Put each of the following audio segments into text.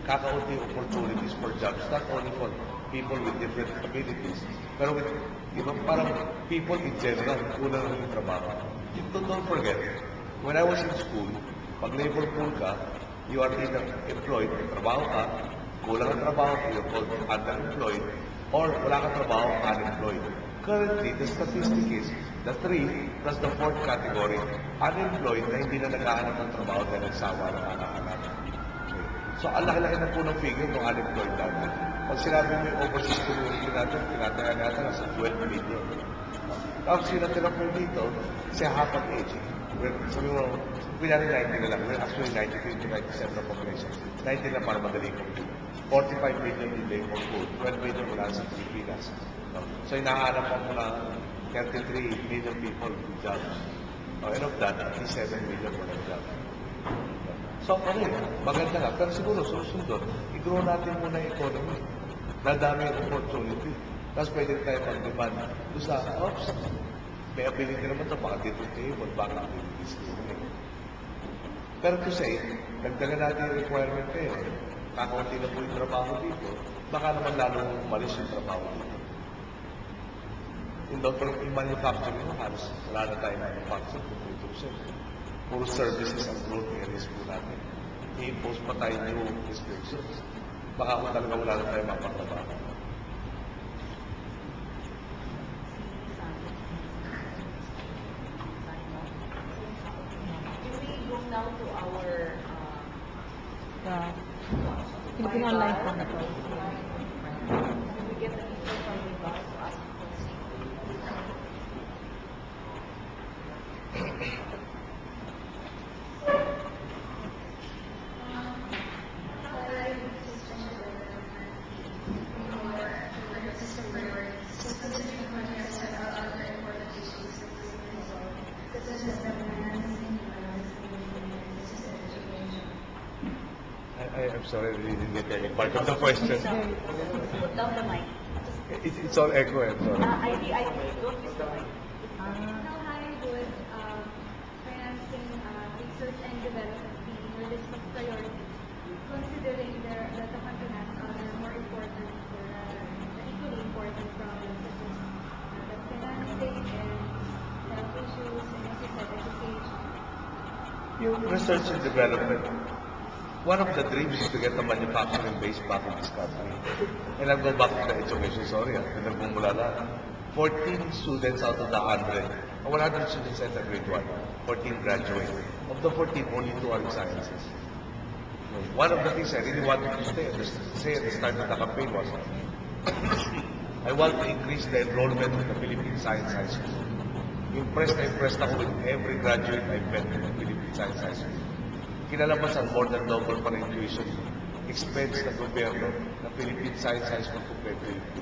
kakaunting opportunities for jobs, not only for people with different abilities, pero with, parang people in general, kulang ng trabaho. Don't forget, when I was in school, pag labor pool ka, you are either employed, trabaho ka, kulang ang trabaho, you're called underemployed, or wala kang trabaho, unemployed. Currently, the statistic is the 3 plus the 4th category, unemployed na hindi na naghahanap ng trabaho dahil nagsawa ng anak-anak. Okay. So, ang laki-laki na po ng figure ng unemployed natin. Pag sinabi mo yung overseas community natin, tinataya natin nasa 12 million. Tapos sila tira po dito, sa half of age. Sabi mo, pinari 90 na lang. We're actually 93% of the population. 90 na para madali ko. 45 million in labor pool. 12 million wala sa Pilipinas. So, inahanap ako na 33 million people with jobs. And of that, 57 million walang jobs. So, maganda nga. Pero siguro, susunod, i-grow natin muna yung economy. Nadami yung opportunity. Tapos pwede tayo mag-demand. Doon sa, may ability naman ito, baka dito table, baka abilities dito. Pero to say, nagdagan natin yung requirement kayo. Kakaunti na po yung trabaho dito, baka naman lalong umalis yung trabaho dito. In manufacturing, halos wala na tayo manufacturing kung 2%. Puro services ang growth areas po natin. I-impose pa tayo new restrictions. Baka kung talaga wala na tayo mapatrabaho. Now to our Philippine Online po na po. we get the people from the bus to ask I'm sorry, I really didn't get any part of the question. Put down the mic. It's all echo, I'm sorry. I don't use the mic. How would financing research and development be in your list of priorities, considering that the country has other more important or equally important problems such as the financing and health issues and as you said, education? Yung research and development, one of the dreams is to get the manufacturing base back in this country. And I'll go back to the education, sorry, nagmumula na. 14 students out of the 100, 100 students enter grade 1, 14 graduate. Of the 14, only 2 are in sciences. One of the things I really wanted to say at the start of the campaign was, I want to increase the enrollment of the Philippine Science High School. Impressed ako with every graduate I've met in the Philippine Science High School. Kinalabasan more than double pa rin tuition expense ng gobyerno ng Philippine Science High School compared to UP.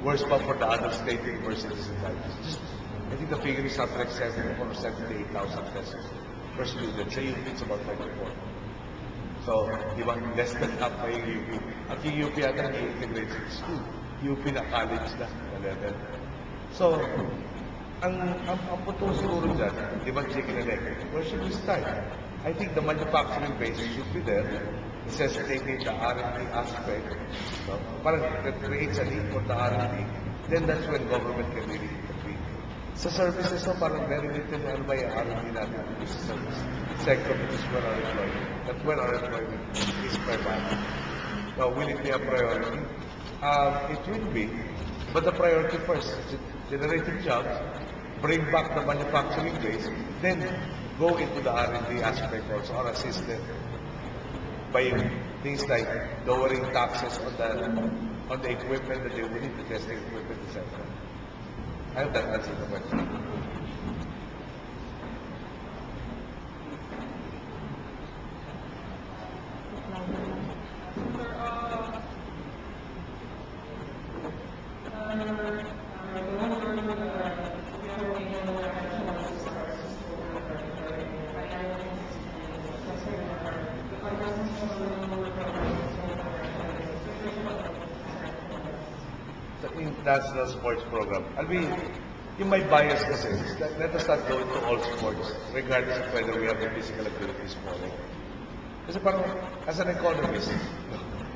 Worse pa for the other state universities in countries. I think the figure is something like 78,000 pesos per student. Sa UP, it's about 24. So, di ba, less than half pa yung UP. At yung UP ata nag-integrated school. UP na college na level. So, ang punto siguro dyan, di ba, chicken and egg, where should we start? I think the manufacturing base should be there, necessitating the R&D aspect, parang that creates a need for the R&D, then that's when government can really intervene. Sa services, parang very little ano ba yung R&D natin sa service sector, which is where our employment, that's where our employment is primarily. Now, will it be a priority? It will be, but the priority first is generating jobs, bring back the manufacturing base, then go into the R&D aspect also, or assist them by things like lowering taxes on the equipment that they will need, the testing equipment, etc. I hope that answers the question. National sports program. In my bias kasi, let us not go into all sports, regardless of whether we have the physical abilities for it. Kasi parang, as an economist,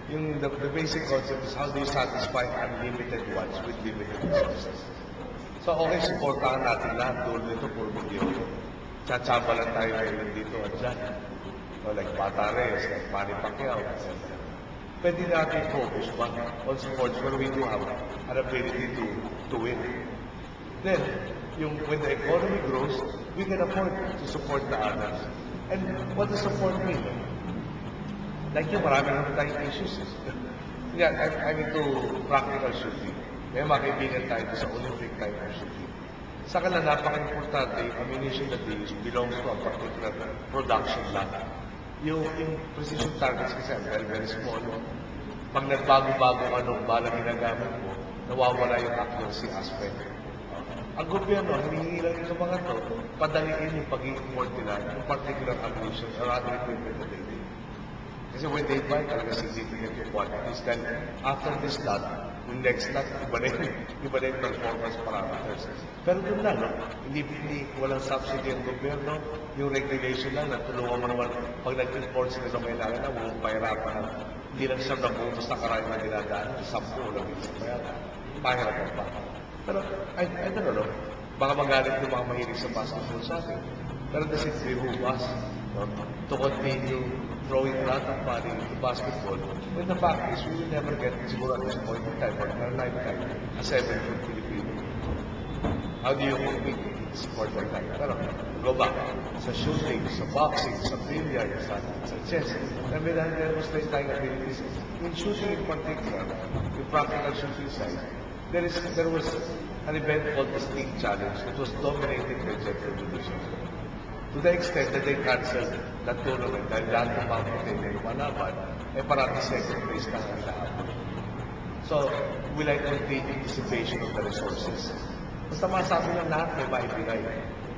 the basic concept is how do you satisfy unlimited wants with limited resources. So, okay, supportahan natin lahat. Doon nito, puro video. Tsatsaba lang tayo ngayon dito at dyan. So, like Bata Reyes, like Manny Pacquiao, etc. Pwede natin focus ba on sports where we do have an ability to win. Then, when the economy grows, we can afford to support the others. And what does support mean? Like marami naman tayong issues. Yeah, I'm into practical shooting. May mga kaibigan tayo sa Olympic type of shooting. Sa kanila, napaka-importante, yung ammunition that they use belongs to a particular production line. Yung precision targets kasi very, very small. Pag nagbago-bago ka nung bala ginagamit mo, nawawala yung accuracy aspect. Ang gobyerno, hinihingi lang yung mga to, padaliin yung pag-i-import nila ng particular ammunition or other equipment that they need. Kasi when they buy talaga significant quantities, then after this lot, yung next lot, iba na yung performance parameters. Pero doon lang, no? Hindi walang subsidy ang gobyerno, yung regulation lang, natulungan mo naman, pag nag-import sila sa kailangan na, huwag pahirapan na, hindi lang siya nabutos na karami na dinadaan, 10 o 11 sa bayaran. Pahirapan pa. Pero, I don't know, baka magalit yung mga mahilig sa basketball sa akin. Pero does it behoove us to continue throwing a lot of money into basketball when the fact is we will never get, siguro at this point in time, or in our lifetime, a 7-foot Filipino. How do you compete in sport like that? Pero, go back. Sa shooting, sa boxing, sa billiard, sa chess, na may demonstrate tayong abilities. In shooting in particular, yung practical shooting side, there was an event called the Sting Challenge. It was dominated by Jet Revolution. To the extent that they canceled that tournament dahil lahat ng mga putin na lumalaban, ay parang second place na ang lahabot. So, will I continue anticipation of the resources? Basta masabi ng lahat may maibigay.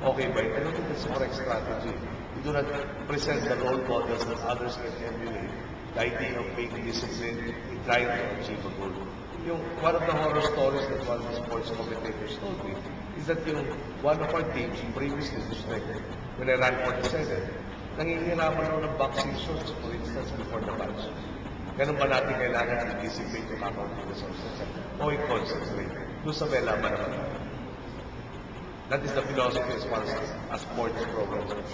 Okay ba? I don't think it's a correct strategy. You do not present the role models that others can emulate. The idea of being disciplined in trying to achieve a goal. One of the horror stories that one of the sports commentators told me is that one of our teams previously, when I ran for the Senate, nangihirapan ako ng boxing shorts, for instance, before the match. Ganun ba natin kailangan i-dissipate yung accounting resources? O i-concentrate? Doon sa may laban naman. That is the philosophy as far as sports programs.